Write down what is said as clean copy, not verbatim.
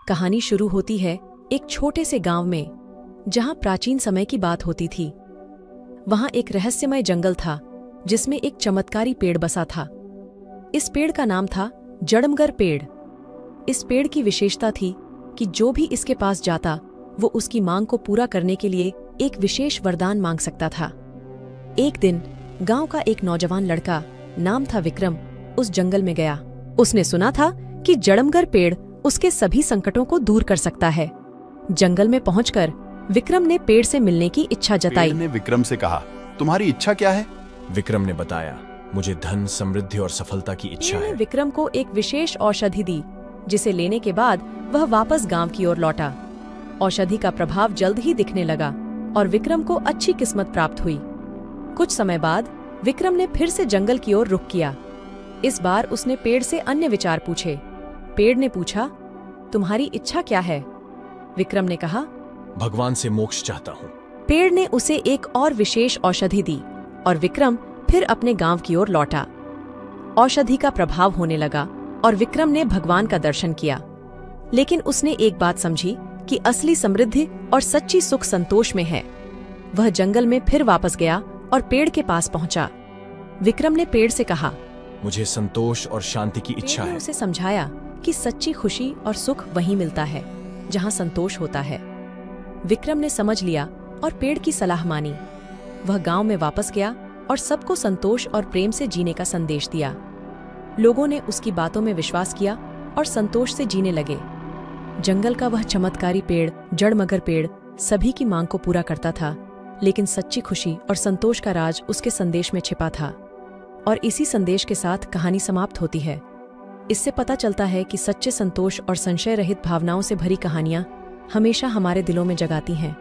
कहानी शुरू होती है एक छोटे से गांव में, जहां प्राचीन समय की बात होती थी। वहां एक रहस्यमय जंगल था जिसमें एक चमत्कारी पेड़ बसा था। इस पेड़ का नाम था जड़मगर पेड़। इस पेड़ की विशेषता थी कि जो भी इसके पास जाता वो उसकी मांग को पूरा करने के लिए एक विशेष वरदान मांग सकता था। एक दिन गांव का एक नौजवान लड़का, नाम था विक्रम, उस जंगल में गया। उसने सुना था कि जड़मगर पेड़ उसके सभी संकटों को दूर कर सकता है। जंगल में पहुंचकर विक्रम ने पेड़ से मिलने की इच्छा जताई। पेड़ ने विक्रम से कहा, तुम्हारी इच्छा क्या है? विक्रम ने बताया, मुझे धन, समृद्धि और सफलता की इच्छा पेड़ ने है। विक्रम को एक विशेष औषधि दी, जिसे लेने के बाद वह वापस गांव की ओर लौटा। औषधि का प्रभाव जल्द ही दिखने लगा और विक्रम को अच्छी किस्मत प्राप्त हुई। कुछ समय बाद विक्रम ने फिर से जंगल की ओर रुख किया। इस बार उसने पेड़ से अन्य विचार पूछे। पेड़ ने पूछा, तुम्हारी इच्छा क्या है? विक्रम ने कहा, भगवान से मोक्ष चाहता हूँ। पेड़ ने उसे एक और विशेष औषधि दी और विक्रम फिर अपने गांव की ओर लौटा। औषधि का प्रभाव होने लगा और विक्रम ने भगवान का दर्शन किया। लेकिन उसने एक बात समझी कि असली समृद्धि और सच्ची सुख संतोष में है। वह जंगल में फिर वापस गया और पेड़ के पास पहुंचा। विक्रम ने पेड़ से कहा, मुझे संतोष और शांति की इच्छा पेड़ ने है। उसे समझाया कि सच्ची खुशी और सुख वहीं मिलता है जहां संतोष होता है। विक्रम ने समझ लिया और पेड़ की सलाह मानी। वह गांव में वापस गया और सबको संतोष और प्रेम से जीने का संदेश दिया। लोगों ने उसकी बातों में विश्वास किया और संतोष से जीने लगे। जंगल का वह चमत्कारी पेड़, जड़मगर पेड़, सभी की मांग को पूरा करता था, लेकिन सच्ची खुशी और संतोष का राज उसके संदेश में छिपा था। और इसी संदेश के साथ कहानी समाप्त होती है। इससे पता चलता है कि सच्चे संतोष और संशय रहित भावनाओं से भरी कहानियां हमेशा हमारे दिलों में जगाती हैं।